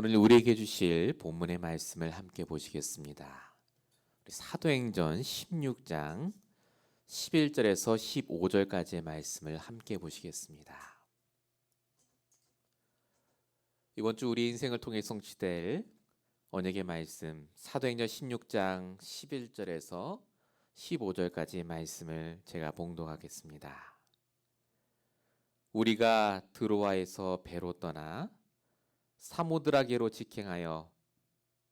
오늘 우리에게 주실 본문의 말씀을 함께 보시겠습니다. 우리 사도행전 16장 11절에서 15절까지의 말씀을 함께 보시겠습니다. 이번 주 우리 인생을 통해 성취될 언약의 말씀, 사도행전 16장 11절에서 15절까지의 말씀을 제가 봉독하겠습니다. 우리가 드로아에서 배로 떠나 사모드라게로 직행하여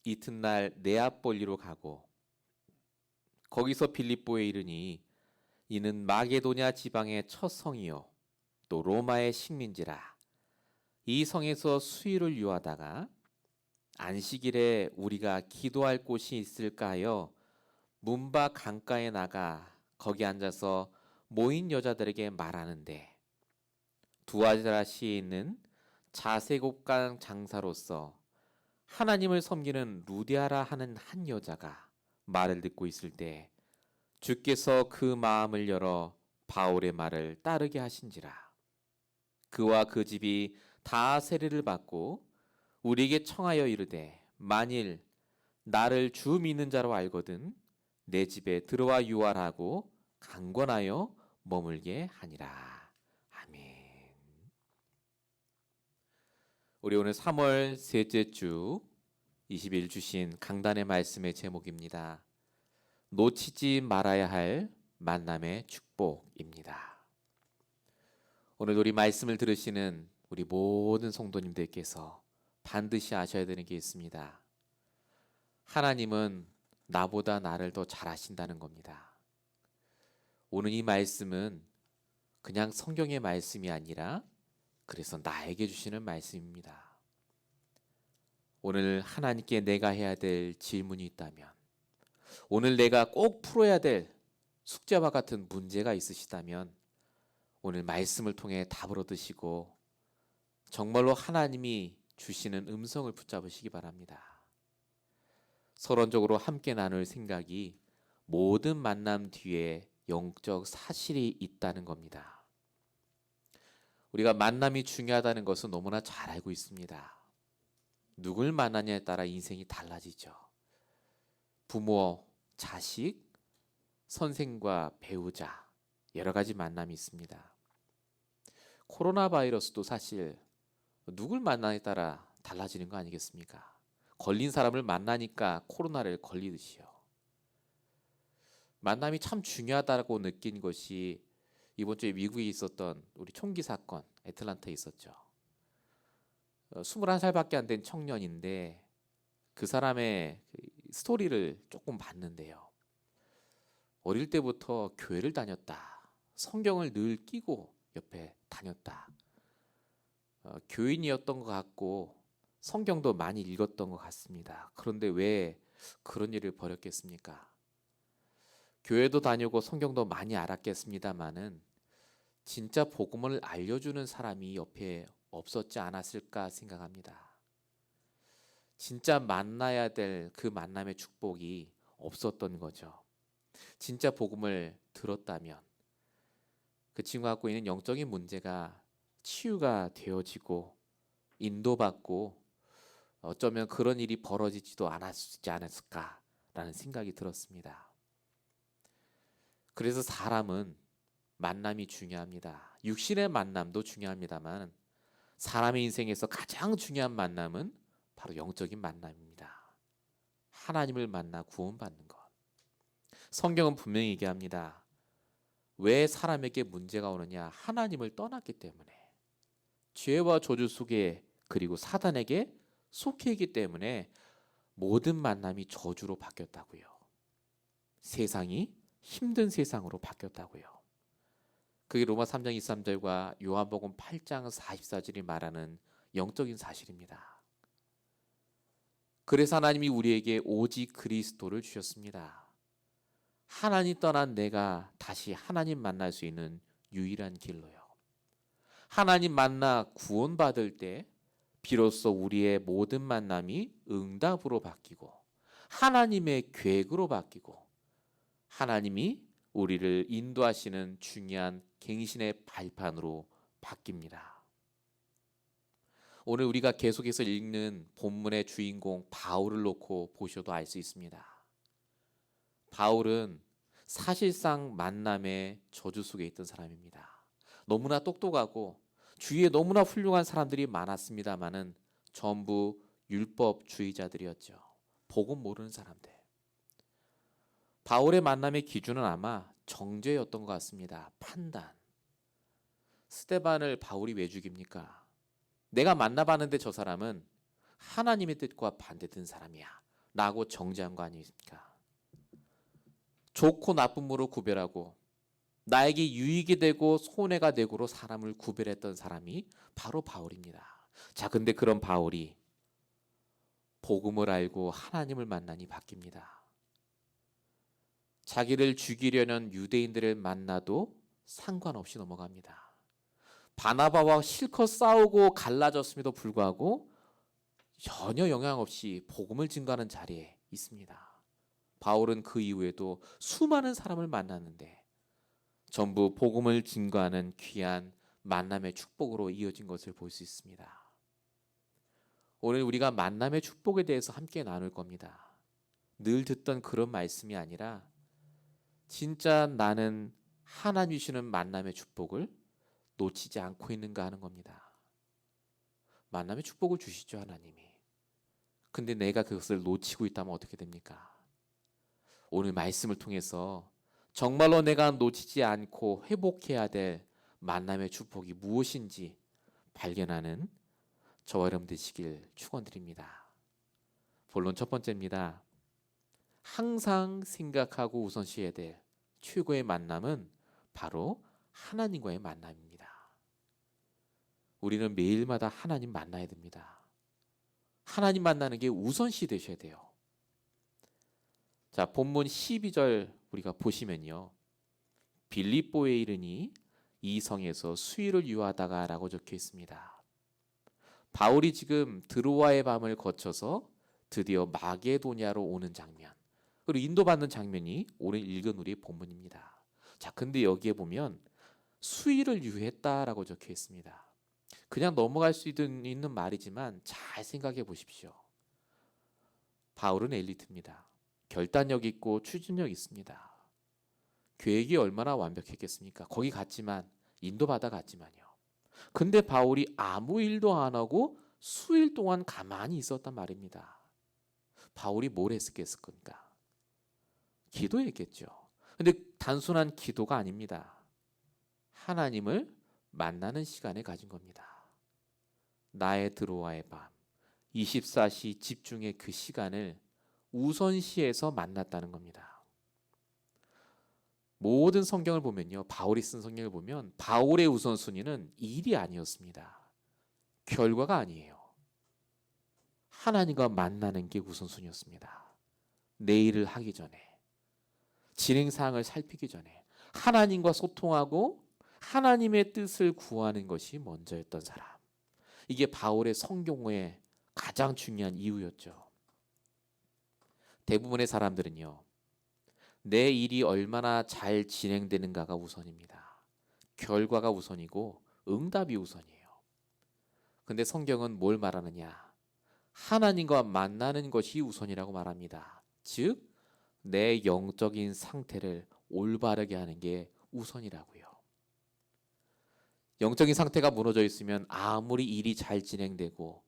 이튿날 네아폴리로 가고 거기서 빌립보에 이르니 이는 마게도냐 지방의 첫 성이요 또 로마의 식민지라. 이 성에서 수일을 유하다가 안식일에 우리가 기도할 곳이 있을까 하여 문바 강가에 나가 거기 앉아서 모인 여자들에게 말하는데 두아드라시에 있는 자세곡강 장사로서 하나님을 섬기는 루디아라 하는 한 여자가 말을 듣고 있을 때 주께서 그 마음을 열어 바울의 말을 따르게 하신지라. 그와 그 집이 다 세례를 받고 우리에게 청하여 이르되 만일 나를 주 믿는 자로 알거든 내 집에 들어와 유할하고 강권하여 머물게 하니라. 아멘. 우리 오늘 3월 셋째 주 20일 주신 강단의 말씀의 제목입니다. 놓치지 말아야 할 만남의 축복입니다. 오늘 우리 말씀을 들으시는 우리 모든 성도님들께서 반드시 아셔야 되는 게 있습니다. 하나님은 나보다 나를 더 잘 아신다는 겁니다. 오늘 이 말씀은 그냥 성경의 말씀이 아니라 그래서 나에게 주시는 말씀입니다. 오늘 하나님께 내가 해야 될 질문이 있다면, 오늘 내가 꼭 풀어야 될 숙제와 같은 문제가 있으시다면 오늘 말씀을 통해 답을 얻으시고 정말로 하나님이 주시는 음성을 붙잡으시기 바랍니다. 서론적으로 함께 나눌 생각이 모든 만남 뒤에 영적 사실이 있다는 겁니다. 우리가 만남이 중요하다는 것은 너무나 잘 알고 있습니다. 누굴 만나냐에 따라 인생이 달라지죠. 부모, 자식, 선생과 배우자, 여러 가지 만남이 있습니다. 코로나 바이러스도 사실 누굴 만나냐에 따라 달라지는 거 아니겠습니까? 걸린 사람을 만나니까 코로나를 걸리듯이요. 만남이 참 중요하다고 느낀 것이 이번 주에 미국에 있었던 우리 총기 사건, 애틀란타에 있었죠. 21살밖에 안 된 청년인데 그 사람의 스토리를 조금 봤는데요. 어릴 때부터 교회를 다녔다. 성경을 늘 끼고 옆에 다녔다. 교인이었던 것 같고 성경도 많이 읽었던 것 같습니다. 그런데 왜 그런 일을 벌였겠습니까? 교회도 다니고 성경도 많이 알았겠습니다마는 진짜 복음을 알려주는 사람이 옆에 없었지 않았을까 생각합니다. 진짜 만나야 될 그 만남의 축복이 없었던 거죠. 진짜 복음을 들었다면 그 친구가 갖고 있는 영적인 문제가 치유가 되어지고 인도받고 어쩌면 그런 일이 벌어지지도 않았지 않았을까라는 생각이 들었습니다. 그래서 사람은 만남이 중요합니다. 육신의 만남도 중요합니다만 사람의 인생에서 가장 중요한 만남은 바로 영적인 만남입니다. 하나님을 만나 구원받는 것. 성경은 분명히 얘기합니다. 왜 사람에게 문제가 오느냐? 하나님을 떠났기 때문에. 죄와 저주 속에 그리고 사단에게 속해 있기 때문에 모든 만남이 저주로 바뀌었다고요. 세상이 힘든 세상으로 바뀌었다고요. 그게 로마 3장 23절과 요한복음 8장 44절이 말하는 영적인 사실입니다. 그래서 하나님이 우리에게 오직 그리스도를 주셨습니다. 하나님 떠난 내가 다시 하나님 만날 수 있는 유일한 길로요. 하나님 만나 구원받을 때 비로소 우리의 모든 만남이 응답으로 바뀌고 하나님의 계획으로 바뀌고 하나님이 우리를 인도하시는 중요한 갱신의 발판으로 바뀝니다. 오늘 우리가 계속해서 읽는 본문의 주인공 바울을 놓고 보셔도 알 수 있습니다. 바울은 사실상 만남의 저주 속에 있던 사람입니다. 너무나 똑똑하고 주위에 너무나 훌륭한 사람들이 많았습니다마는 전부 율법주의자들이었죠. 복음 모르는 사람들. 바울의 만남의 기준은 아마 정죄였던 것 같습니다. 판단. 스데반을 바울이 왜 죽입니까? 내가 만나봤는데 저 사람은 하나님의 뜻과 반대된 사람이야 라고 정죄한 거 아닙니까? 좋고 나쁨으로 구별하고 나에게 유익이 되고 손해가 되고로 사람을 구별했던 사람이 바로 바울입니다. 자, 근데 그런 바울이 복음을 알고 하나님을 만나니 바뀝니다. 자기를 죽이려는 유대인들을 만나도 상관없이 넘어갑니다. 바나바와 실컷 싸우고 갈라졌음에도 불구하고 전혀 영향 없이 복음을 증거하는 자리에 있습니다. 바울은 그 이후에도 수많은 사람을 만났는데 전부 복음을 증거하는 귀한 만남의 축복으로 이어진 것을 볼 수 있습니다. 오늘 우리가 만남의 축복에 대해서 함께 나눌 겁니다. 늘 듣던 그런 말씀이 아니라 진짜 나는 하나님 주시는 만남의 축복을 놓치지 않고 있는가 하는 겁니다. 만남의 축복을 주시죠, 하나님이. 근데 내가 그것을 놓치고 있다면 어떻게 됩니까? 오늘 말씀을 통해서 정말로 내가 놓치지 않고 회복해야 될 만남의 축복이 무엇인지 발견하는 저와 여러분 되시길 축원드립니다. 본론 첫 번째입니다. 항상 생각하고 우선시해야 될 최고의 만남은 바로 하나님과의 만남입니다. 우리는 매일마다 하나님 만나야 됩니다. 하나님 만나는 게 우선시 되셔야 돼요. 자, 본문 12절 우리가 보시면요. 빌립보에 이르니 이 성에서 수일을 유하다가 라고 적혀 있습니다. 바울이 지금 드로아의 밤을 거쳐서 드디어 마게도냐로 오는 장면, 그리고 인도받는 장면이 오늘 읽은 우리의 본문입니다. 자, 근데 여기에 보면 수일을 유했다라고 적혀 있습니다. 그냥 넘어갈 수 있는 말이지만 잘 생각해 보십시오. 바울은 엘리트입니다. 결단력 있고 추진력 있습니다. 계획이 얼마나 완벽했겠습니까? 거기 갔지만 인도받아 갔지만요. 근데 바울이 아무 일도 안 하고 수일 동안 가만히 있었단 말입니다. 바울이 뭘 했겠습니까? 기도했겠죠. 근데 단순한 기도가 아닙니다. 하나님을 만나는 시간을 가진 겁니다. 나의 드로아의 밤, 24시 집중의 그 시간을 우선시해서 만났다는 겁니다. 모든 성경을 보면요, 바울이 쓴 성경을 보면 바울의 우선순위는 일이 아니었습니다. 결과가 아니에요. 하나님과 만나는 게 우선순위였습니다. 내 일을 하기 전에, 진행사항을 살피기 전에 하나님과 소통하고 하나님의 뜻을 구하는 것이 먼저였던 사람. 이게 바울의 성경의 가장 중요한 이유였죠. 대부분의 사람들은요, 내 일이 얼마나 잘 진행되는가가 우선입니다. 결과가 우선이고 응답이 우선이에요. 근데 성경은 뭘 말하느냐? 하나님과 만나는 것이 우선이라고 말합니다. 즉, 내 영적인 상태를 올바르게 하는 게 우선이라고요. 영적인 상태가 무너져 있으면 아무리 일이 잘 진행되고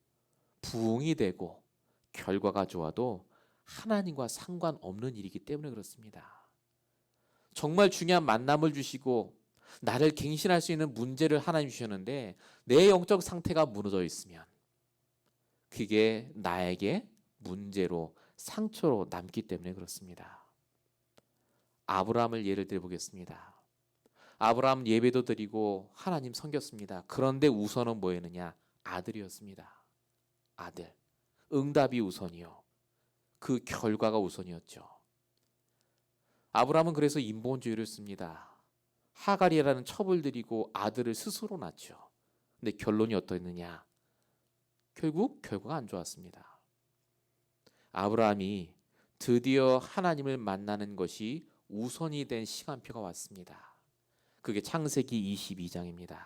부응이 되고 결과가 좋아도 하나님과 상관없는 일이기 때문에 그렇습니다. 정말 중요한 만남을 주시고 나를 갱신할 수 있는 문제를 하나님 주셨는데 내 영적 상태가 무너져 있으면 그게 나에게 문제로 상처로 남기 때문에 그렇습니다. 아브라함을 예를 들어 보겠습니다. 아브라함 예배도 드리고 하나님 섬겼습니다. 그런데 우선은 뭐였느냐? 아들이었습니다. 아들. 응답이 우선이요. 그 결과가 우선이었죠. 아브라함은 그래서 인본주의를 씁니다. 하갈이라는 첩을 들이고 아들을 스스로 낳죠. 근데 결론이 어떠했느냐? 결국 결과가 안 좋았습니다. 아브라함이 드디어 하나님을 만나는 것이 우선이 된 시간표가 왔습니다. 그게 창세기 22장입니다.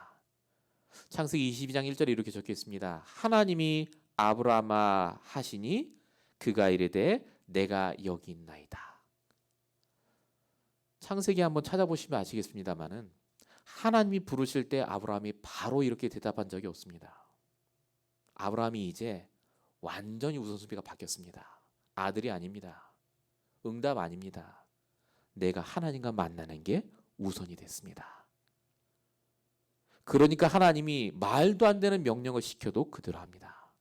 창세기 22장 1절에 이렇게 적혀 있습니다. 하나님이 아브라함아 하시니 그가 이르되 내가 여기 있나이다. 창세기 한번 찾아보시면 아시겠습니다만은 하나님이 부르실 때 아브라함이 바로 이렇게 대답한 적이 없습니다. 아브라함이 이제 완전히 우선순위가 바뀌었습니다. 아들이 아닙니다. 응답 아닙니다. 내가 하나님과 만나는 게 우선이 됐습니다. 그러니까 하나님이 말도 안 되는 명령을 시켜도 그대로 합니다.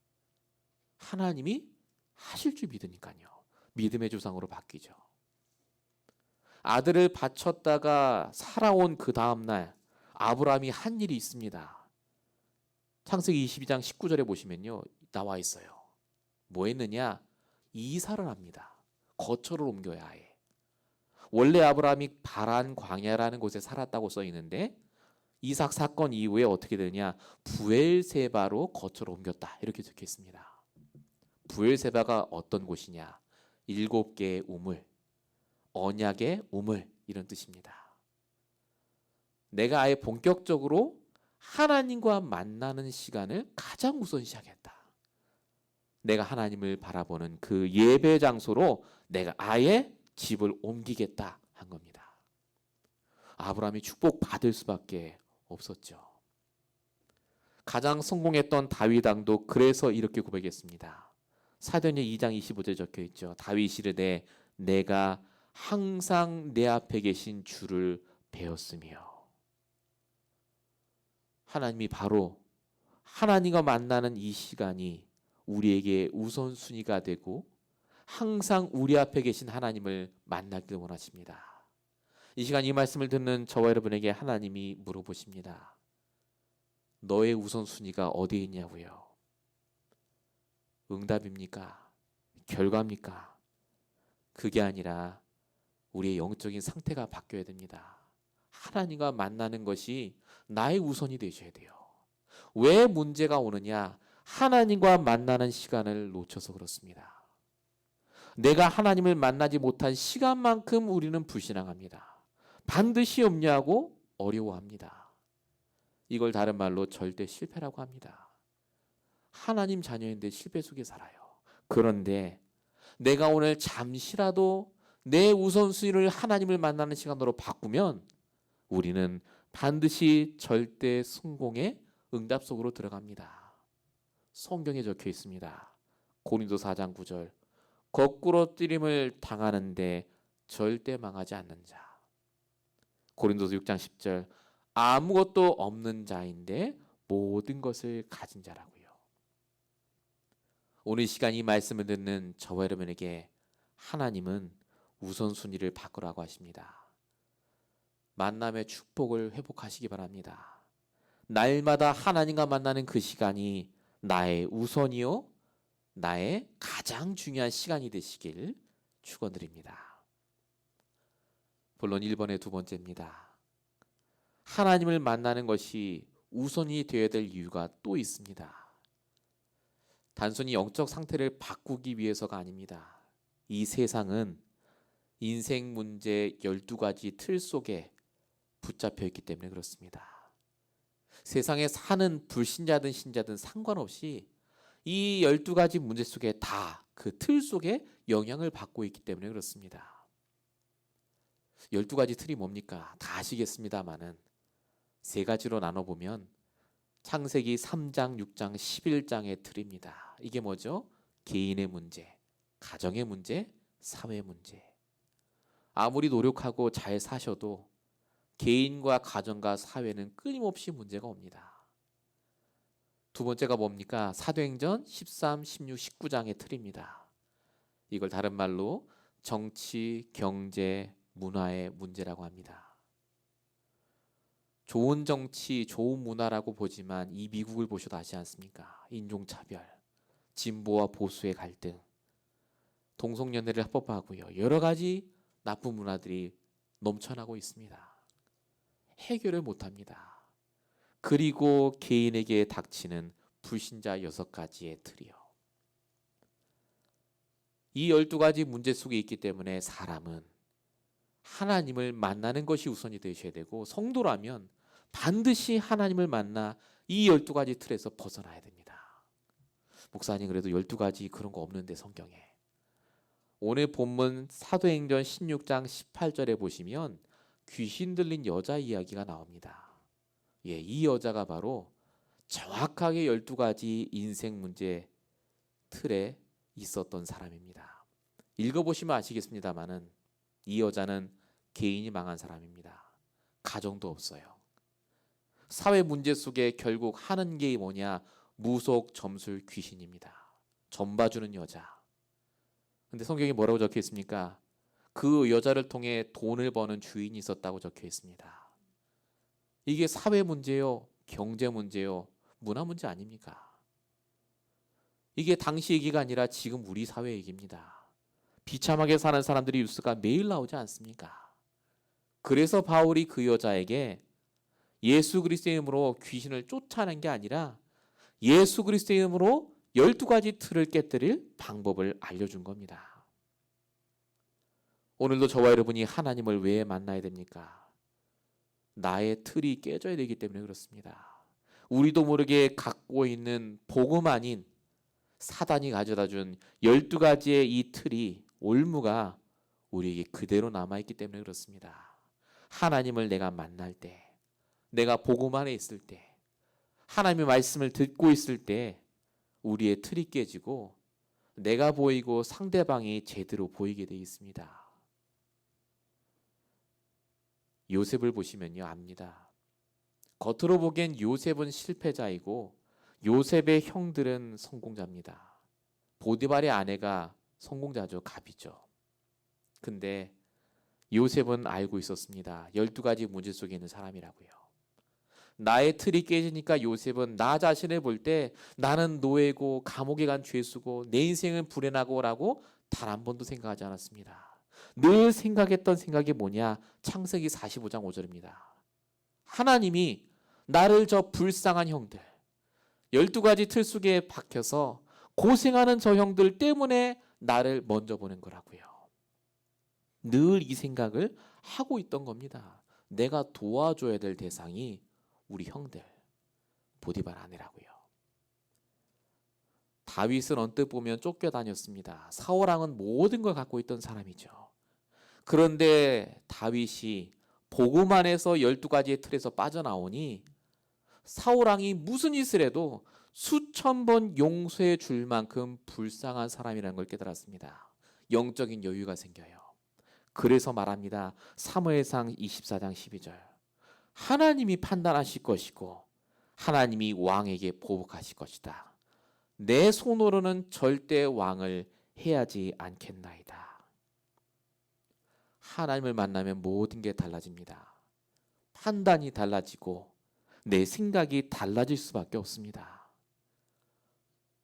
하나님이 하실 줄 믿으니까요. 믿음의 조상으로 바뀌죠. 아들을 바쳤다가 살아온 그 다음날 아브라함이 한 일이 있습니다. 창세기 22장 19절에 보시면요. 나와 있어요. 뭐 했느냐? 이사를 합니다. 거처를 옮겨야 해. 원래 아브라함이 바란 광야라는 곳에 살았다고 써 있는데 이삭 사건 이후에 어떻게 되느냐? 부엘세바로 거처를 옮겼다. 이렇게 적혀 있습니다. 부엘세바가 어떤 곳이냐? 7개의 우물, 언약의 우물 이런 뜻입니다. 내가 아예 본격적으로 하나님과 만나는 시간을 가장 우선시하겠다. 내가 하나님을 바라보는 그 예배 장소로 내가 아예 집을 옮기겠다 한 겁니다. 아브라함이 축복받을 수밖에 없었죠. 가장 성공했던 다윗 왕도 그래서 이렇게 고백했습니다. 사도행전 2장 25절에 적혀 있죠. 다윗이 이르되 내가 항상 내 앞에 계신 주를 배웠으며. 하나님이 바로 하나님과 만나는 이 시간이 우리에게 우선순위가 되고 항상 우리 앞에 계신 하나님을 만나기를 원하십니다. 이 시간 이 말씀을 듣는 저와 여러분에게 하나님이 물어보십니다. 너의 우선순위가 어디에 있냐고요? 응답입니까? 결과입니까? 그게 아니라 우리의 영적인 상태가 바뀌어야 됩니다. 하나님과 만나는 것이 나의 우선이 되셔야 돼요. 왜 문제가 오느냐? 하나님과 만나는 시간을 놓쳐서 그렇습니다. 내가 하나님을 만나지 못한 시간만큼 우리는 불신앙합니다. 반드시 없냐고 어려워합니다. 이걸 다른 말로 절대 실패라고 합니다. 하나님 자녀인데 실패 속에 살아요. 그런데 내가 오늘 잠시라도 내 우선순위를 하나님을 만나는 시간으로 바꾸면 우리는 반드시 절대 성공의 응답 속으로 들어갑니다. 성경에 적혀 있습니다. 고린도 4장 9절 거꾸로 뜨림을 당하는데 절대 망하지 않는 자. 고린도서 6장 10절 아무것도 없는 자인데 모든 것을 가진 자라고요. 오늘 시간 이 말씀을 듣는 저와 여러분에게 하나님은 우선순위를 바꾸라고 하십니다. 만남의 축복을 회복하시기 바랍니다. 날마다 하나님과 만나는 그 시간이 나의 우선이요 나의 가장 중요한 시간이 되시길 축원드립니다. 본론 1번의 두 번째입니다. 하나님을 만나는 것이 우선이 되어야 될 이유가 또 있습니다. 단순히 영적 상태를 바꾸기 위해서가 아닙니다. 이 세상은 인생 문제 12가지 틀 속에 붙잡혀 있기 때문에 그렇습니다. 세상에 사는 불신자든 신자든 상관없이 이 12가지 문제 속에 다 그 틀 속에 영향을 받고 있기 때문에 그렇습니다. 12가지 틀이 뭡니까? 다 아시겠습니다마는 세 가지로 나눠보면 창세기 3장, 6장, 11장의 틀입니다. 이게 뭐죠? 개인의 문제, 가정의 문제, 사회 문제. 아무리 노력하고 잘 사셔도 개인과 가정과 사회는 끊임없이 문제가 옵니다. 두 번째가 뭡니까? 사도행전 13, 16, 19장의 틀입니다. 이걸 다른 말로 정치, 경제, 문화의 문제라고 합니다. 좋은 정치, 좋은 문화라고 보지만 이 미국을 보셔도 아시지 않습니까? 인종차별, 진보와 보수의 갈등, 동성연애를 합법화하고요. 여러 가지 나쁜 문화들이 넘쳐나고 있습니다. 해결을 못합니다. 그리고 개인에게 닥치는 불신자 6가지의 틀이요. 이 12가지 문제 속에 있기 때문에 사람은 하나님을 만나는 것이 우선이 되셔야 되고 성도라면 반드시 하나님을 만나 이 12가지 틀에서 벗어나야 됩니다. 목사님 그래도 12가지 그런 거 없는데 성경에. 오늘 본문 사도행전 16장 18절에 보시면 귀신 들린 여자 이야기가 나옵니다. 예, 이 여자가 바로 정확하게 12가지 인생 문제 틀에 있었던 사람입니다. 읽어보시면 아시겠습니다만은 이 여자는 개인이 망한 사람입니다. 가정도 없어요. 사회 문제 속에 결국 하는 게 뭐냐? 무속 점술 귀신입니다. 점 봐주는 여자. 근데 성경에 뭐라고 적혀 있습니까? 그 여자를 통해 돈을 버는 주인이 있었다고 적혀 있습니다. 이게 사회 문제요, 경제 문제요, 문화 문제 아닙니까? 이게 당시 얘기가 아니라 지금 우리 사회 얘기입니다. 비참하게 사는 사람들이 뉴스가 매일 나오지 않습니까? 그래서 바울이 그 여자에게 예수 그리스도의 이름으로 귀신을 쫓아내는 게 아니라 예수 그리스도의 이름으로 12가지 틀을 깨뜨릴 방법을 알려준 겁니다. 오늘도 저와 여러분이 하나님을 왜 만나야 됩니까? 나의 틀이 깨져야 되기 때문에 그렇습니다. 우리도 모르게 갖고 있는 복음 아닌 사단이 가져다준 12가지의 이 틀이 올무가 우리에게 그대로 남아있기 때문에 그렇습니다. 하나님을 내가 만날 때, 내가 복음 안에 있을 때, 하나님의 말씀을 듣고 있을 때 우리의 틀이 깨지고 내가 보이고 상대방이 제대로 보이게 되어 있습니다. 요셉을 보시면요 압니다. 겉으로 보기엔 요셉은 실패자이고 요셉의 형들은 성공자입니다. 보디발의 아내가 성공자죠. 갑이죠. 근데 요셉은 알고 있었습니다. 12가지 문제 속에 있는 사람이라고요. 나의 틀이 깨지니까 요셉은 나 자신을 볼 때 나는 노예고 감옥에 간 죄수고 내 인생은 불행하고 라고 단 한 번도 생각하지 않았습니다. 늘 생각했던 생각이 뭐냐? 창세기 45장 5절입니다. 하나님이 나를 저 불쌍한 형들 12가지 틀 속에 박혀서 고생하는 저 형들 때문에 나를 먼저 보낸 거라고요. 늘 이 생각을 하고 있던 겁니다. 내가 도와줘야 될 대상이 우리 형들 보디발 아내라고요. 다윗은 언뜻 보면 쫓겨다녔습니다. 사울왕은 모든 걸 갖고 있던 사람이죠. 그런데 다윗이 복음 안에서 12가지의 틀에서 빠져나오니 사울왕이 무슨 짓을 해도 수천 번 용서해 줄 만큼 불쌍한 사람이라는 걸 깨달았습니다. 영적인 여유가 생겨요. 그래서 말합니다. 사무엘상 24장 12절. 하나님이 판단하실 것이고 하나님이 왕에게 보복하실 것이다. 내 손으로는 절대 왕을 해하지 않겠나이다. 하나님을 만나면 모든 게 달라집니다. 판단이 달라지고 내 생각이 달라질 수밖에 없습니다.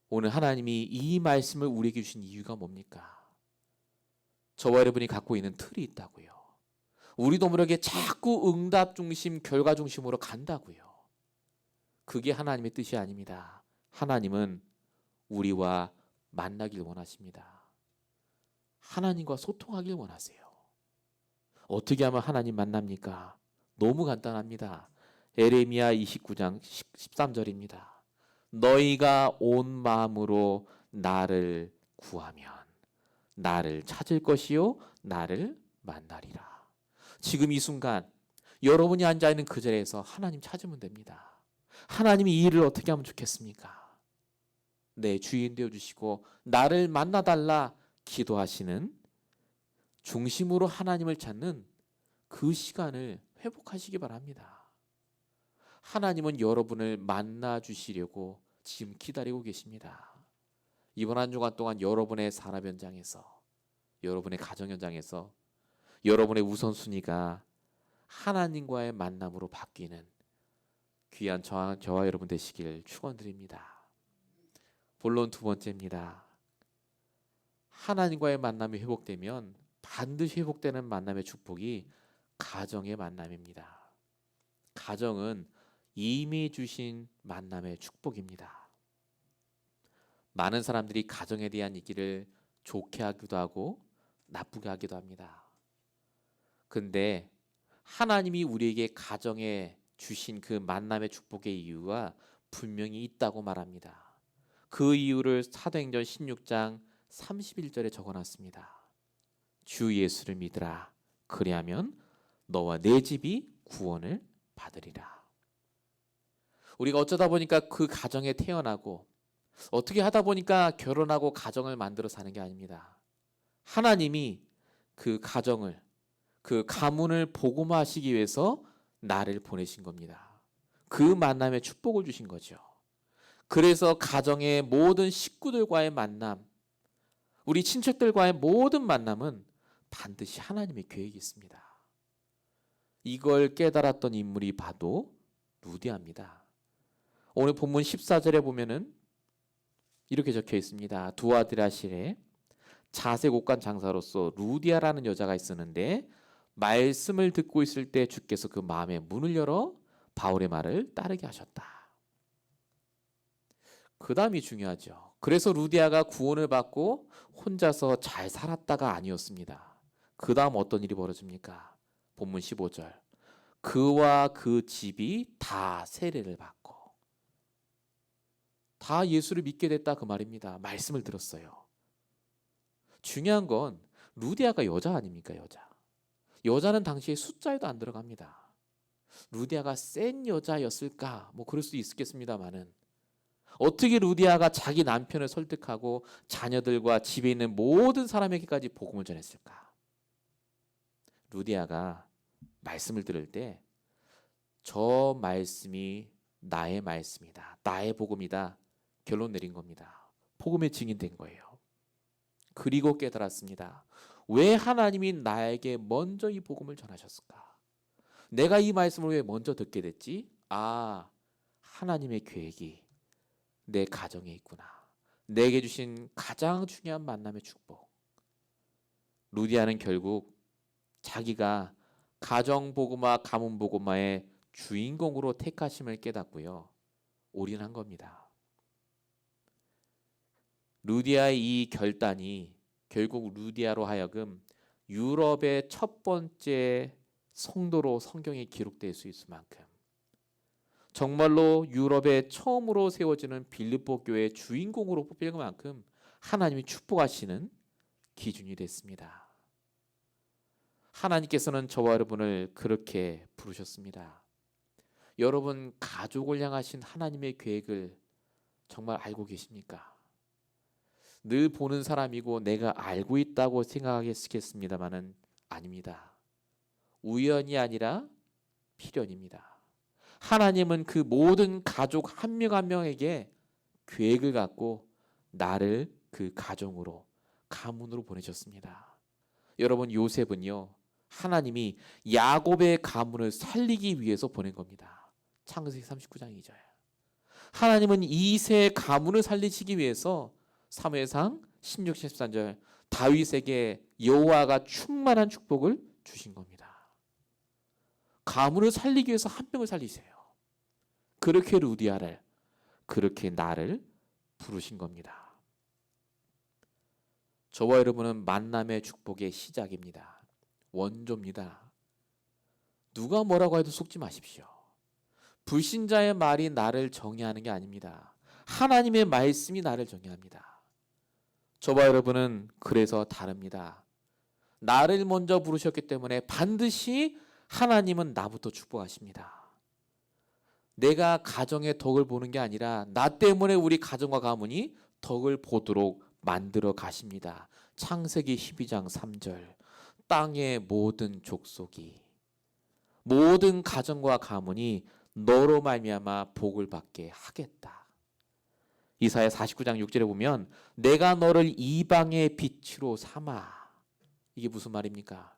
오늘 하나님이 이 말씀을 우리에게 주신 이유가 뭡니까? 저와 여러분이 갖고 있는 틀이 있다고요. 우리도 모르게 자꾸 응답 중심, 결과 중심으로 간다고요. 그게 하나님의 뜻이 아닙니다. 하나님은 우리와 만나길 원하십니다. 하나님과 소통하길 원하세요. 어떻게 하면 하나님 만납니까? 너무 간단합니다. 에레미야 29장 13절입니다. 너희가 온 마음으로 나를 구하면 나를 찾을 것이요 나를 만나리라. 지금 이 순간 여러분이 앉아있는 그 자리에서 하나님 찾으면 됩니다. 하나님이 이 일을 어떻게 하면 좋겠습니까? 내 주인 되어주시고 나를 만나달라 기도하시는 중심으로 하나님을 찾는 그 시간을 회복하시기 바랍니다. 하나님은 여러분을 만나주시려고 지금 기다리고 계십니다. 이번 한 주간 동안 여러분의 산업 현장에서, 여러분의 가정 현장에서 여러분의 우선순위가 하나님과의 만남으로 바뀌는 귀한 저와 여러분 되시길 축원드립니다. 본론 두 번째입니다. 하나님과의 만남이 회복되면 반드시 회복되는 만남의 축복이 가정의 만남입니다. 가정은 이미 주신 만남의 축복입니다. 많은 사람들이 가정에 대한 얘기를 좋게 하기도 하고 나쁘게 하기도 합니다. 근데 하나님이 우리에게 가정에 주신 그 만남의 축복의 이유가 분명히 있다고 말합니다. 그 이유를 사도행전 16장 31절에 적어놨습니다. 주 예수를 믿으라. 그리하면 너와 내 집이 구원을 받으리라. 우리가 어쩌다 보니까 그 가정에 태어나고 어떻게 하다 보니까 결혼하고 가정을 만들어 사는 게 아닙니다. 하나님이 그 가정을, 그 가문을 복음화하시기 위해서 나를 보내신 겁니다. 그 만남에 축복을 주신 거죠. 그래서 가정의 모든 식구들과의 만남, 우리 친척들과의 모든 만남은 반드시 하나님의 계획이 있습니다. 이걸 깨달았던 인물이 바로 루디아입니다. 오늘 본문 14절에 보면은 이렇게 적혀 있습니다. 두아드라실에 자색 옷간 장사로서 루디아라는 여자가 있었는데 말씀을 듣고 있을 때 주께서 그 마음의 문을 열어 바울의 말을 따르게 하셨다. 그 다음이 중요하죠. 그래서 루디아가 구원을 받고 혼자서 잘 살았다가 아니었습니다. 그 다음 어떤 일이 벌어집니까? 본문 15절. 그와 그 집이 다 세례를 받고 다 예수를 믿게 됐다 그 말입니다. 말씀을 들었어요. 중요한 건 루디아가 여자 아닙니까? 여자는 당시에 숫자에도 안 들어갑니다. 루디아가 센 여자였을까? 뭐 그럴 수도 있겠습니다만은 어떻게 루디아가 자기 남편을 설득하고 자녀들과 집에 있는 모든 사람에게까지 복음을 전했을까? 루디아가 말씀을 들을 때 저 말씀이 나의 말씀이다. 나의 복음이다. 결론 내린 겁니다. 복음의 증인된 거예요. 그리고 깨달았습니다. 왜 하나님이 나에게 먼저 이 복음을 전하셨을까? 내가 이 말씀을 왜 먼저 듣게 됐지? 하나님의 계획이 내 가정에 있구나. 내게 주신 가장 중요한 만남의 축복. 루디아는 결국 자기가 가정복음화, 가문복음화의 주인공으로 택하심을 깨닫고요. 올인한 겁니다. 루디아의 이 결단이 결국 루디아로 하여금 유럽의 첫 번째 성도로 성경에 기록될 수 있을 만큼 정말로 유럽에 처음으로 세워지는 빌립보 교회의 주인공으로 뽑힐 만큼 하나님이 축복하시는 기준이 됐습니다. 하나님께서는 저와 여러분을 그렇게 부르셨습니다. 여러분 가족을 향하신 하나님의 계획을 정말 알고 계십니까? 늘 보는 사람이고 내가 알고 있다고 생각하겠습니다만은 아닙니다. 우연이 아니라 필연입니다. 하나님은 그 모든 가족 한 명 한 명에게 계획을 갖고 나를 그 가정으로 가문으로 보내셨습니다. 여러분 요셉은요 하나님이 야곱의 가문을 살리기 위해서 보낸 겁니다. 창세기 39장 2절. 하나님은 이세 가문을 살리시기 위해서 사무엘상 16, 13절 다윗에게 여호와가 충만한 축복을 주신 겁니다. 가문을 살리기 위해서 한 명을 살리세요. 그렇게 루디아를, 그렇게 나를 부르신 겁니다. 저와 여러분은 만남의 축복의 시작입니다. 원조입니다. 누가 뭐라고 해도 속지 마십시오. 불신자의 말이 나를 정의하는 게 아닙니다. 하나님의 말씀이 나를 정의합니다. 저와 여러분은 그래서 다릅니다. 나를 먼저 부르셨기 때문에 반드시 하나님은 나부터 축복하십니다. 내가 가정의 덕을 보는 게 아니라 나 때문에 우리 가정과 가문이 덕을 보도록 만들어 가십니다. 창세기 12장 3절 땅의 모든 족속이 모든 가정과 가문이 너로 말미암아 복을 받게 하겠다. 이사야 49장 6절에 보면 내가 너를 이방의 빛으로 삼아. 이게 무슨 말입니까?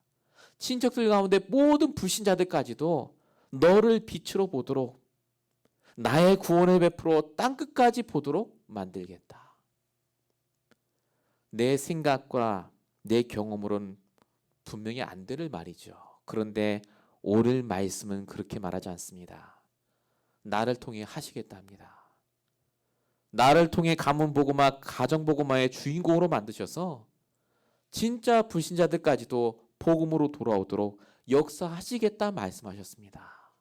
친척들 가운데 모든 불신자들까지도 너를 빛으로 보도록 나의 구원을 베풀어 땅끝까지 보도록 만들겠다. 내 생각과 내 경험으로는 분명히 안 되는 말이죠. 그런데 오늘 말씀은 그렇게 말하지 않습니다. 나를 통해 하시겠다 합니다. 나를 통해 가문복음화, 가정복음화의 주인공으로 만드셔서 진짜 불신자들까지도 복음으로 돌아오도록 역사하시겠다 말씀하셨습니다.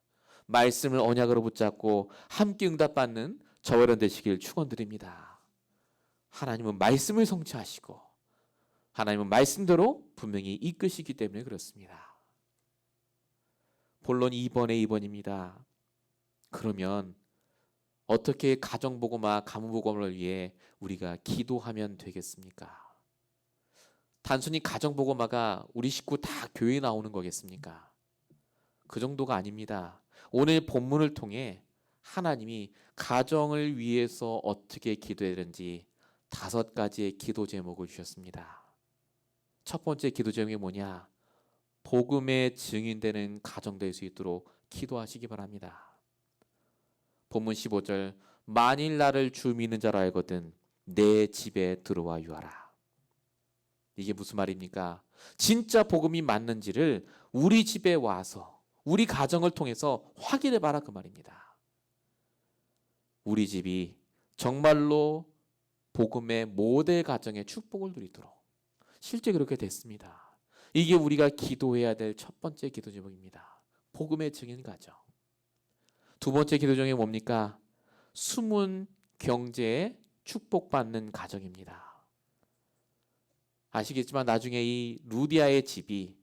말씀을 언약으로 붙잡고 함께 응답받는 저와 여러분 되시길 축원드립니다. 하나님은 말씀을 성취하시고 하나님은 말씀대로 분명히 이끄시기 때문에 그렇습니다. 본론 2번입니다. 그러면 어떻게 가정복음화 가문복음을 위해 우리가 기도하면 되겠습니까? 단순히 가정복음화가 우리 식구 다 교회에 나오는 거겠습니까? 그 정도가 아닙니다. 오늘 본문을 통해 하나님이 가정을 위해서 어떻게 기도해야 되는지 5가지의 기도 제목을 주셨습니다. 첫 번째 기도 제목이 뭐냐? 복음의 증인되는 가정 될 수 있도록 기도하시기 바랍니다. 본문 15절, 만일 나를 주 믿는 자라 알거든 내 집에 들어와 유하라. 이게 무슨 말입니까? 진짜 복음이 맞는지를 우리 집에 와서 우리 가정을 통해서 확인해 봐라 그 말입니다. 우리 집이 정말로 복음의 모델 가정의 축복을 누리도록 실제 그렇게 됐습니다. 이게 우리가 기도해야 될 첫 번째 기도 제목입니다. 복음의 증인 가정. 두 번째 기도 제목이 뭡니까? 숨은 경제에 축복받는 가정입니다. 아시겠지만 나중에 이 루디아의 집이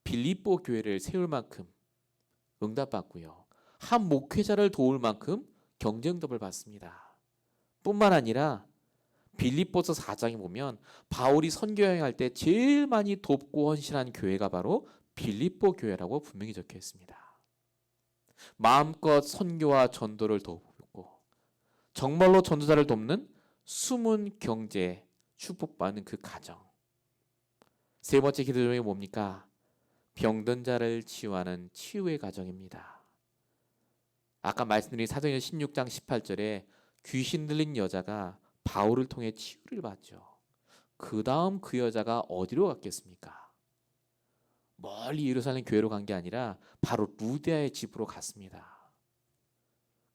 빌립보 교회를 세울 만큼 응답받고요. 한 목회자를 도울 만큼 경쟁답을 받습니다. 뿐만 아니라 빌립보서 4장에 보면 바울이 선교 여행할 때 제일 많이 돕고 헌신한 교회가 바로 빌립보 교회라고 분명히 적혀 있습니다. 마음껏 선교와 전도를 돕고 정말로 전도자를 돕는 숨은 경제에 축복받는 그 가정. 세 번째 기도 제목이 뭡니까? 병든 자를 치유하는 치유의 가정입니다. 아까 말씀드린 사도행전 16장 18절에 귀신 들린 여자가 바울을 통해 치유를 받죠. 그 다음 그 여자가 어디로 갔겠습니까? 멀리 예루살렘 교회로 간 게 아니라 바로 루디아의 집으로 갔습니다.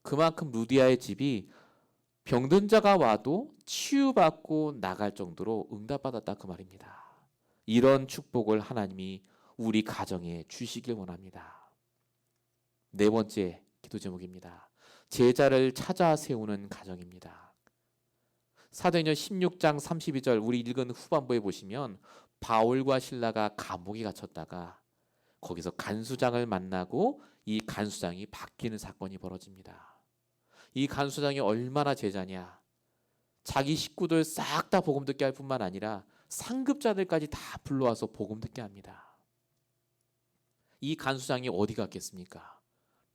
그만큼 루디아의 집이 병든 자가 와도 치유받고 나갈 정도로 응답받았다 그 말입니다. 이런 축복을 하나님이 우리 가정에 주시길 원합니다. 네 번째 기도 제목입니다. 제자를 찾아 세우는 가정입니다. 사도행전 16장 32절 우리 읽은 후반부에 보시면 바울과 실라가 감옥에 갇혔다가 거기서 간수장을 만나고 이 간수장이 바뀌는 사건이 벌어집니다. 이 간수장이 얼마나 제자냐? 자기 식구들 싹 다 복음 듣게 할 뿐만 아니라 상급자들까지 다 불러와서 복음 듣게 합니다. 이 간수장이 어디 갔겠습니까?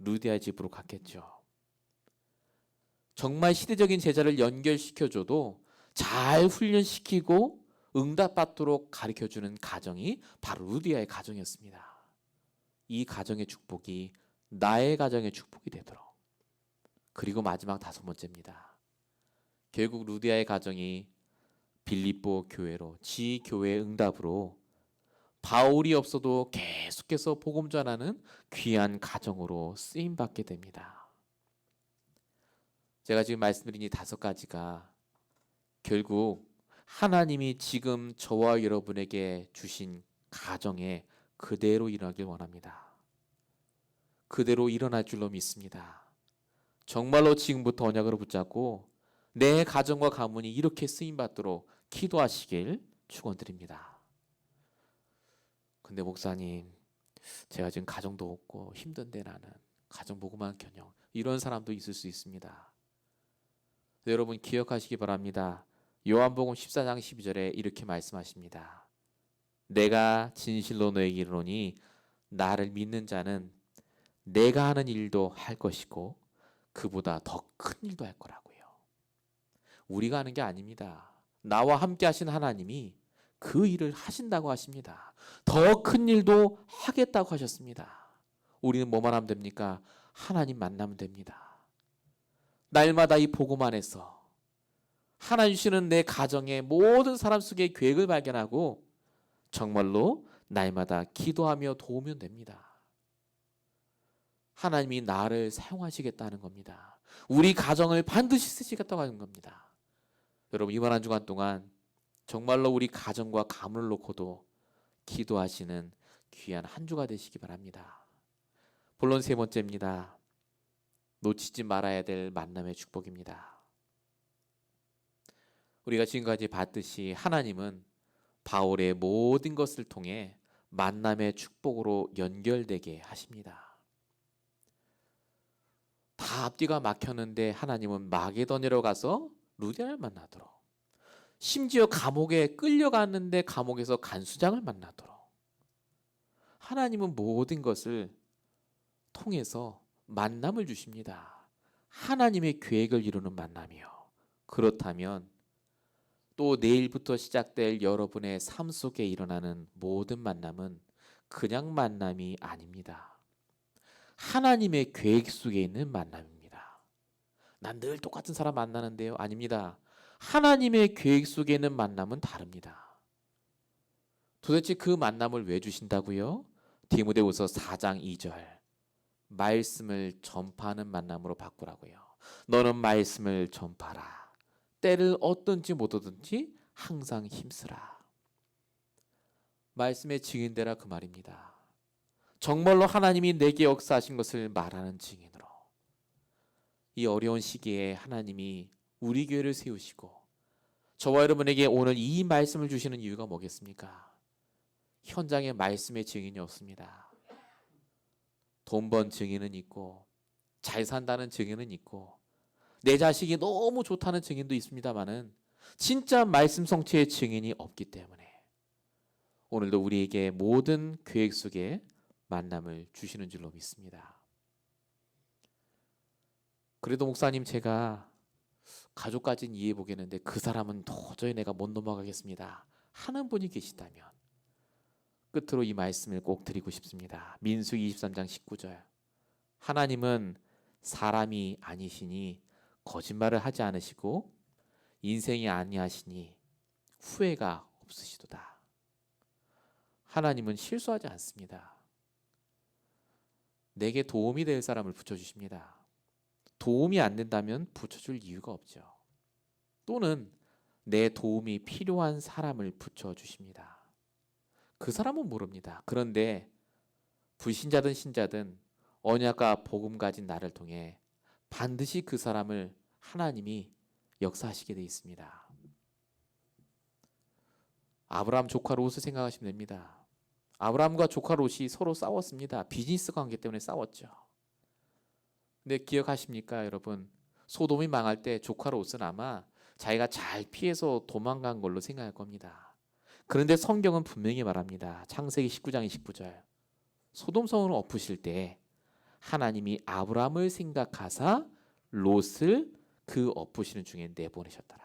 루디아의 집으로 갔겠죠. 정말 시대적인 제자를 연결시켜줘도 잘 훈련시키고 응답받도록 가르쳐주는 가정이 바로 루디아의 가정이었습니다. 이 가정의 축복이 나의 가정의 축복이 되도록. 그리고 마지막 5번째입니다. 결국 루디아의 가정이 빌립보 교회로 지교회의 응답으로 바울이 없어도 계속해서 복음 전하는 귀한 가정으로 쓰임받게 됩니다. 제가 지금 말씀드린 이 5가지가 결국 하나님이 지금 저와 여러분에게 주신 가정에 그대로 일어나길 원합니다. 그대로 일어날 줄로 믿습니다. 정말로 지금부터 언약으로 붙잡고 내 가정과 가문이 이렇게 쓰임받도록 기도하시길 축원드립니다. 근데 목사님, 제가 지금 가정도 없고 힘든데 나는 가정 보고만 겨냥 이런 사람도 있을 수 있습니다. 여러분 기억하시기 바랍니다. 요한복음 14장 12절에 이렇게 말씀하십니다. 내가 진실로 너에게 이르노니 나를 믿는 자는 내가 하는 일도 할 것이고 그보다 더 큰 일도 할 거라고요. 우리가 하는 게 아닙니다. 나와 함께 하신 하나님이 그 일을 하신다고 하십니다. 더 큰 일도 하겠다고 하셨습니다. 우리는 뭐만 하면 됩니까? 하나님 만나면 됩니다. 날마다 이 복음 안에서 하나님 주시는 내 가정의 모든 사람 속의 계획을 발견하고 정말로 날마다 기도하며 도우면 됩니다. 하나님이 나를 사용하시겠다는 겁니다. 우리 가정을 반드시 쓰시겠다고 하는 겁니다. 여러분 이번 한 주간 동안 정말로 우리 가정과 가문을 놓고도 기도하시는 귀한 한 주가 되시기 바랍니다. 본론 3번째입니다. 놓치지 말아야 될 만남의 축복입니다. 우리가 지금까지 봤듯이 하나님은 바울의 모든 것을 통해 만남의 축복으로 연결되게 하십니다. 다 앞뒤가 막혔는데 하나님은 마게도냐로 가서 루디아를 만나도록, 심지어 감옥에 끌려갔는데 감옥에서 간수장을 만나도록, 하나님은 모든 것을 통해서 만남을 주십니다. 하나님의 계획을 이루는 만남이요. 그렇다면 또 내일부터 시작될 여러분의 삶 속에 일어나는 모든 만남은 그냥 만남이 아닙니다. 하나님의 계획 속에 있는 만남입니다. 난 늘 똑같은 사람 만나는데요. 아닙니다. 하나님의 계획 속에 있는 만남은 다릅니다. 도대체 그 만남을 왜 주신다고요? 디모데후서 4장 2절. 말씀을 전파하는 만남으로 바꾸라고요. 너는 말씀을 전파라. 때를 얻든지 못 얻든지 항상 힘쓰라. 말씀의 증인되라 그 말입니다. 정말로 하나님이 내게 역사하신 것을 말하는 증인으로, 이 어려운 시기에 하나님이 우리 교회를 세우시고 저와 여러분에게 오늘 이 말씀을 주시는 이유가 뭐겠습니까? 현장에 말씀의 증인이 없습니다. 돈 번 증인은 있고, 잘 산다는 증인은 있고, 내 자식이 너무 좋다는 증인도 있습니다만은 진짜 말씀 성취의 증인이 없기 때문에 오늘도 우리에게 모든 계획 속에 만남을 주시는 줄로 믿습니다. 그래도 목사님, 제가 가족까지는 이해해 보겠는데 그 사람은 도저히 내가 못 넘어가겠습니다 하는 분이 계시다면 끝으로 이 말씀을 꼭 드리고 싶습니다. 민수기 23장 19절. 하나님은 사람이 아니시니 거짓말을 하지 않으시고 인생이 아니하시니 후회가 없으시도다. 하나님은 실수하지 않습니다. 내게 도움이 될 사람을 붙여주십니다. 도움이 안 된다면 붙여줄 이유가 없죠. 또는 내 도움이 필요한 사람을 붙여주십니다. 그 사람은 모릅니다. 그런데 불신자든 신자든 언약과 복음 가진 나를 통해 반드시 그 사람을 하나님이 역사하시게 되어 있습니다. 아브라함 조카 롯을 생각하시면 됩니다. 아브라함과 조카 롯이 서로 싸웠습니다. 비즈니스 관계 때문에 싸웠죠. 근데 기억하십니까, 여러분? 소돔이 망할 때 조카 롯은 아마 자기가 잘 피해서 도망간 걸로 생각할 겁니다. 그런데 성경은 분명히 말합니다. 창세기 19장 29절. 소돔 성을 엎으실 때 하나님이 아브라함을 생각하사 롯을 그 엎으시는 중에 내보내셨더라.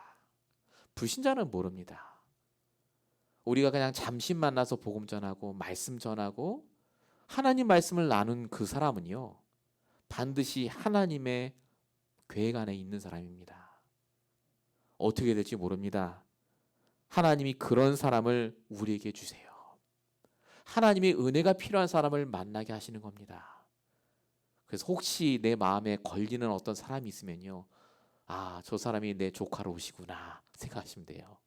불신자는 모릅니다. 우리가 그냥 잠시 만나서 복음 전하고 말씀 전하고 하나님 말씀을 나눈 그 사람은요, 반드시 하나님의 계획 안에 있는 사람입니다. 어떻게 될지 모릅니다. 하나님이 그런 사람을 우리에게 주세요. 하나님의 은혜가 필요한 사람을 만나게 하시는 겁니다. 그래서 혹시 내 마음에 걸리는 어떤 사람이 있으면요, 아, 저 사람이 내 조카로 오시구나 생각하시면 돼요.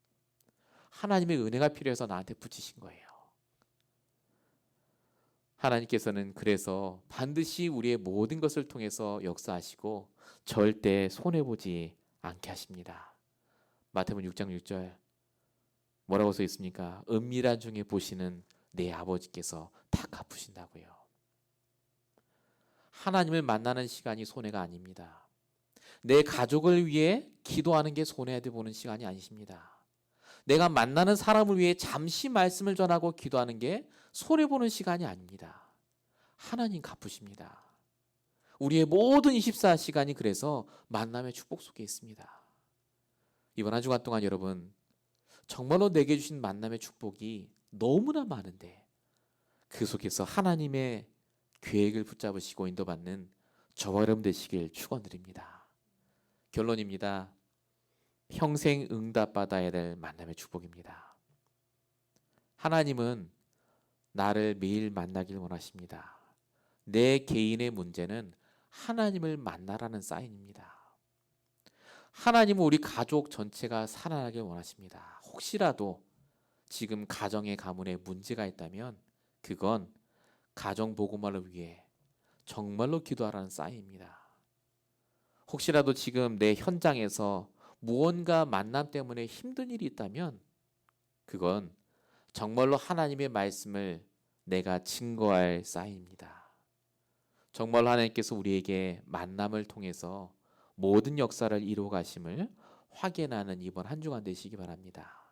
하나님의 은혜가 필요해서 나한테 붙이신 거예요. 하나님께서는 그래서 반드시 우리의 모든 것을 통해서 역사하시고 절대 손해보지 않게 하십니다. 마태복음 6장 6절 뭐라고 써 있습니까? 은밀한 중에 보시는 내 아버지께서 다 갚으신다고요. 하나님을 만나는 시간이 손해가 아닙니다. 내 가족을 위해 기도하는 게 손해야 돼 보는 시간이 아니십니다. 내가 만나는 사람을 위해 잠시 말씀을 전하고 기도하는 게 손해보는 시간이 아닙니다. 하나님 갚으십니다. 우리의 모든 24시간이 그래서 만남의 축복 속에 있습니다. 이번 한 주간 동안 여러분, 정말로 내게 주신 만남의 축복이 너무나 많은데 그 속에서 하나님의 계획을 붙잡으시고 인도받는 저와 여러분 되시길 축원드립니다. 결론입니다. 평생 응답받아야 될 만남의 축복입니다. 하나님은 나를 매일 만나길 원하십니다. 내 개인의 문제는 하나님을 만나라는 사인입니다. 하나님은 우리 가족 전체가 살아나길 원하십니다. 혹시라도 지금 가정의 가문에 문제가 있다면 그건 가정 복음화를 위해 정말로 기도하라는 사인입니다. 혹시라도 지금 내 현장에서 무언가 만남 때문에 힘든 일이 있다면 그건 정말로 하나님의 말씀을 내가 증거할 사인입니다. 정말로 하나님께서 우리에게 만남을 통해서 모든 역사를 이루어 가심을 확인하는 이번 한 주간 되시기 바랍니다.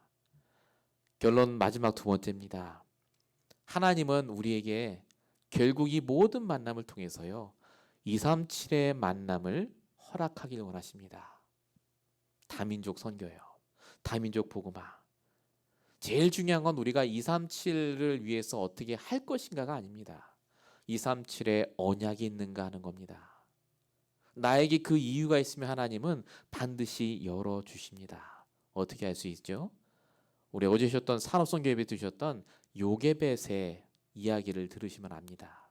결론 마지막 두 번째입니다. 하나님은 우리에게 결국 이 모든 만남을 통해서요 237의 만남을 허락하길 원하십니다. 다민족 선교요, 다민족 복음화. 제일 중요한 건 우리가 237을 위해서 어떻게 할 것인가가 아닙니다. 237의 언약이 있는가 하는 겁니다. 나에게 그 이유가 있으면 하나님은 반드시 열어주십니다. 어떻게 할 수 있죠? 우리 어제 주셨던 산업선교예배 드셨던 요게벳의 이야기를 들으시면 압니다.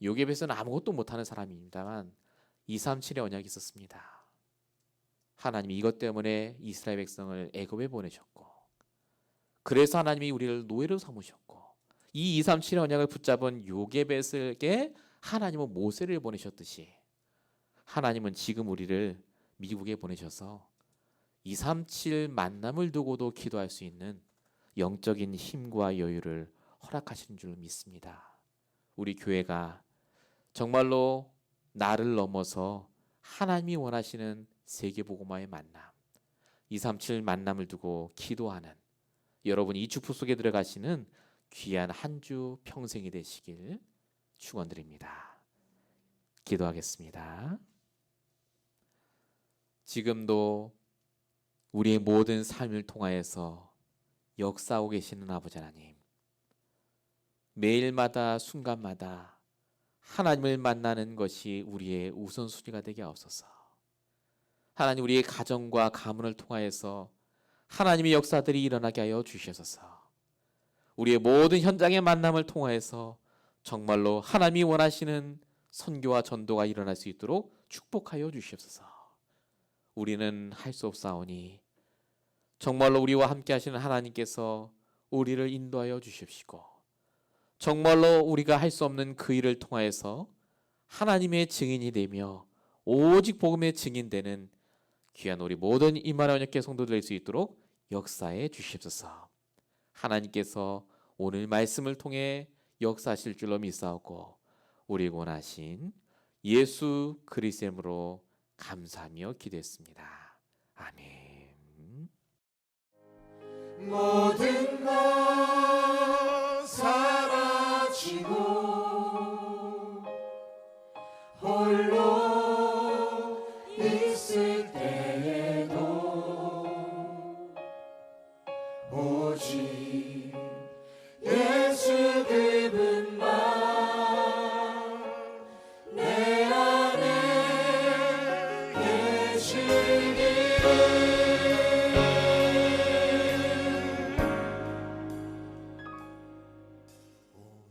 요게벳은 아무것도 못하는 사람입니다만 237의 언약이 있었습니다. 하나님이 이것 때문에 이스라엘 백성을 애굽에 보내셨고, 그래서 하나님이 우리를 노예로 삼으셨고, 이 237의 언약을 붙잡은 요게벳에게 하나님은 모세를 보내셨듯이 하나님은 지금 우리를 미국에 보내셔서 237 만남을 두고도 기도할 수 있는 영적인 힘과 여유를 허락하신 줄 믿습니다. 우리 교회가 정말로 나를 넘어서 하나님이 원하시는 세계복음화의 만남, 237 만남을 두고 기도하는 여러분이 이 축복 속에 들어가시는 귀한 한 주 평생이 되시길 축원드립니다. 기도하겠습니다. 지금도 우리의 모든 삶을 통하여서 역사하고 계시는 아버지 하나님, 매일마다 순간마다 하나님을 만나는 것이 우리의 우선순위가 되게 하옵소서. 하나님, 우리의 가정과 가문을 통하여서 하나님의 역사들이 일어나게 하여 주시옵소서. 우리의 모든 현장의 만남을 통하여서 정말로 하나님이 원하시는 선교와 전도가 일어날 수 있도록 축복하여 주시옵소서. 우리는 할 수 없사오니 정말로 우리와 함께 하시는 하나님께서 우리를 인도하여 주십시고, 정말로 우리가 할 수 없는 그 일을 통하여서 하나님의 증인이 되며 오직 복음의 증인되는 귀한 우리 모든 이마누엘 언약궤 성도들 될 수 있도록 역사해 주시옵소서. 하나님께서 오늘 말씀을 통해 역사하실 줄로 믿사오고 우리 원하신 예수 그리스도의 이름으로 감사하며 기도했습니다. 아멘. 모든 것 사라지고 홀로 있을 때에도 오직